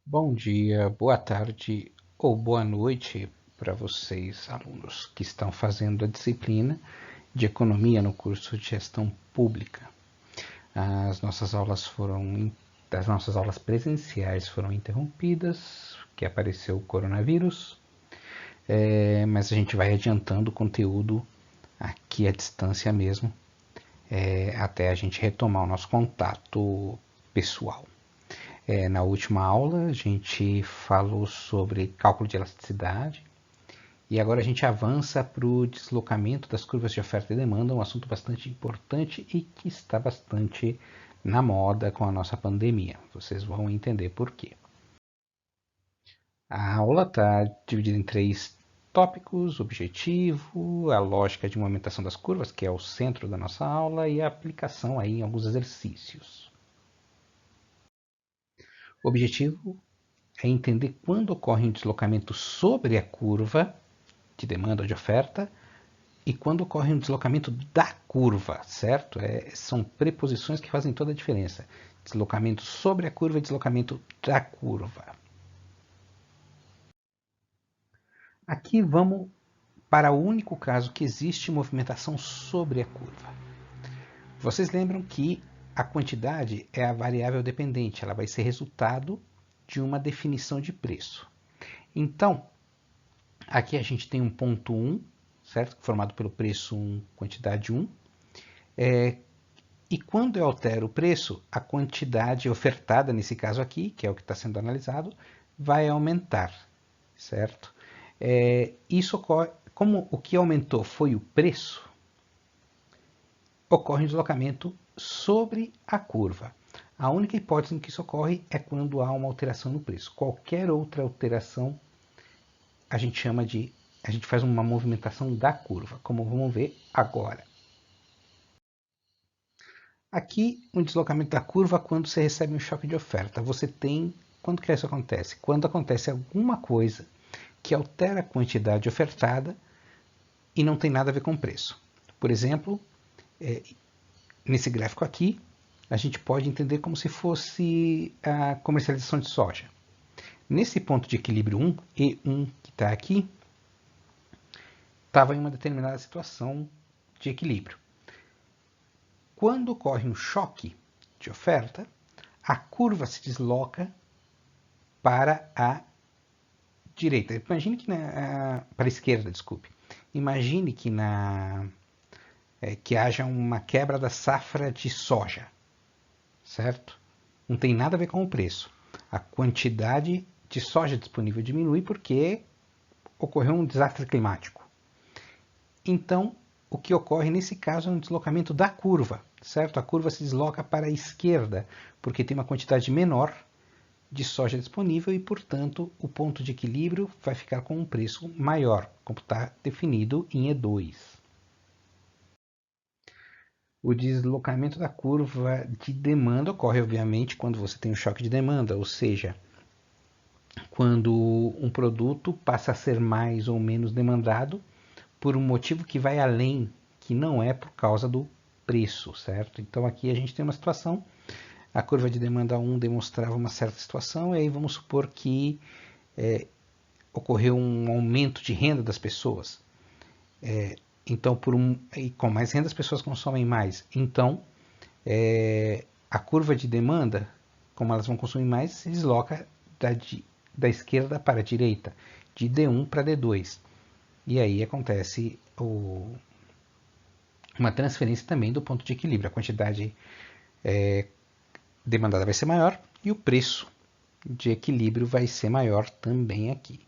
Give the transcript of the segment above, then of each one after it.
Bom dia, boa tarde ou boa noite para vocês, alunos que estão fazendo a disciplina de Economia no curso de Gestão Pública. As nossas aulas foram, as nossas aulas presenciais foram interrompidas, que apareceu o coronavírus, mas a gente vai adiantando o conteúdo aqui à distância mesmo, até a gente retomar o nosso contato pessoal. Na última aula, a gente falou sobre cálculo de elasticidade e agora a gente avança para o deslocamento das curvas de oferta e demanda, um assunto bastante importante e que está bastante na moda com a nossa pandemia. Vocês vão entender por quê. A aula está dividida em três tópicos: objetivo, a lógica de movimentação das curvas, que é o centro da nossa aula, e a aplicação aí em alguns exercícios. O objetivo é entender quando ocorre um deslocamento sobre a curva de demanda ou de oferta e quando ocorre um deslocamento da curva, certo? São preposições que fazem toda a diferença. Deslocamento sobre a curva e deslocamento da curva. Aqui vamos para o único caso que existe movimentação sobre a curva. Vocês lembram que a quantidade é a variável dependente, ela vai ser resultado de uma definição de preço. Então, aqui a gente tem um ponto 1, certo? Formado pelo preço 1, quantidade 1. E quando eu altero o preço, a quantidade ofertada, nesse caso aqui, que é o que está sendo analisado, vai aumentar, certo? Isso ocorre, como o que aumentou foi o preço, ocorre um deslocamento sobre a curva. A única hipótese em que isso ocorre é quando há uma alteração no preço. Qualquer outra alteração a gente faz uma movimentação da curva, como vamos ver agora. Aqui, um deslocamento da curva quando você recebe um choque de oferta. Quando que isso acontece? Quando acontece alguma coisa que altera a quantidade ofertada e não tem nada a ver com o preço. Por exemplo, nesse gráfico aqui, a gente pode entender como se fosse a comercialização de soja. Nesse ponto de equilíbrio 1, E1 que está aqui, estava em uma determinada situação de equilíbrio. Quando ocorre um choque de oferta, a curva se desloca para a direita. Imagine que para a esquerda, desculpe. Imagine que haja uma quebra da safra de soja, certo? Não tem nada a ver com o preço. A quantidade de soja disponível diminui porque ocorreu um desastre climático. Então, o que ocorre nesse caso é um deslocamento da curva, certo? A curva se desloca para a esquerda, porque tem uma quantidade menor de soja disponível e, portanto, o ponto de equilíbrio vai ficar com um preço maior, como está definido em E2. O deslocamento da curva de demanda ocorre, obviamente, quando você tem um choque de demanda, ou seja, quando um produto passa a ser mais ou menos demandado por um motivo que vai além, que não é por causa do preço, certo? Então aqui a gente tem uma situação, a curva de demanda 1 demonstrava uma certa situação, e aí vamos supor que ocorreu um aumento de renda das pessoas. Então, e com mais renda as pessoas consomem mais. Então, a curva de demanda, como elas vão consumir mais, se desloca da esquerda para a direita, de D1 para D2. E aí acontece uma transferência também do ponto de equilíbrio. A quantidade demandada vai ser maior e o preço de equilíbrio vai ser maior também aqui.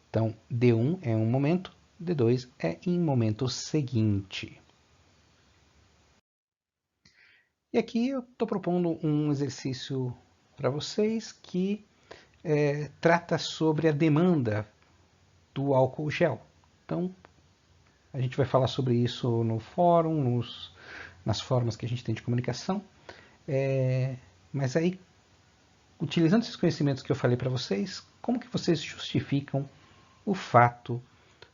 Então, D1 é um momento, D2 é em momento seguinte. E aqui eu estou propondo um exercício para vocês que trata sobre a demanda do álcool gel. Então, a gente vai falar sobre isso no fórum, nas formas que a gente tem de comunicação. Mas aí, utilizando esses conhecimentos que eu falei para vocês, como que vocês justificam o fato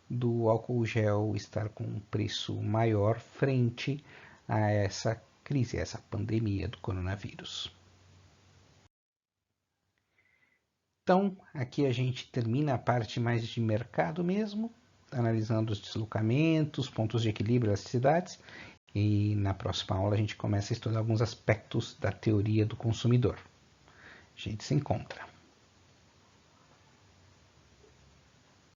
do álcool gel estar com um preço maior frente a essa crise, a essa pandemia do coronavírus? Então, aqui a gente termina a parte mais de mercado mesmo, analisando os deslocamentos, pontos de equilíbrio das cidades, e na próxima aula a gente começa a estudar alguns aspectos da teoria do consumidor. A gente se encontra.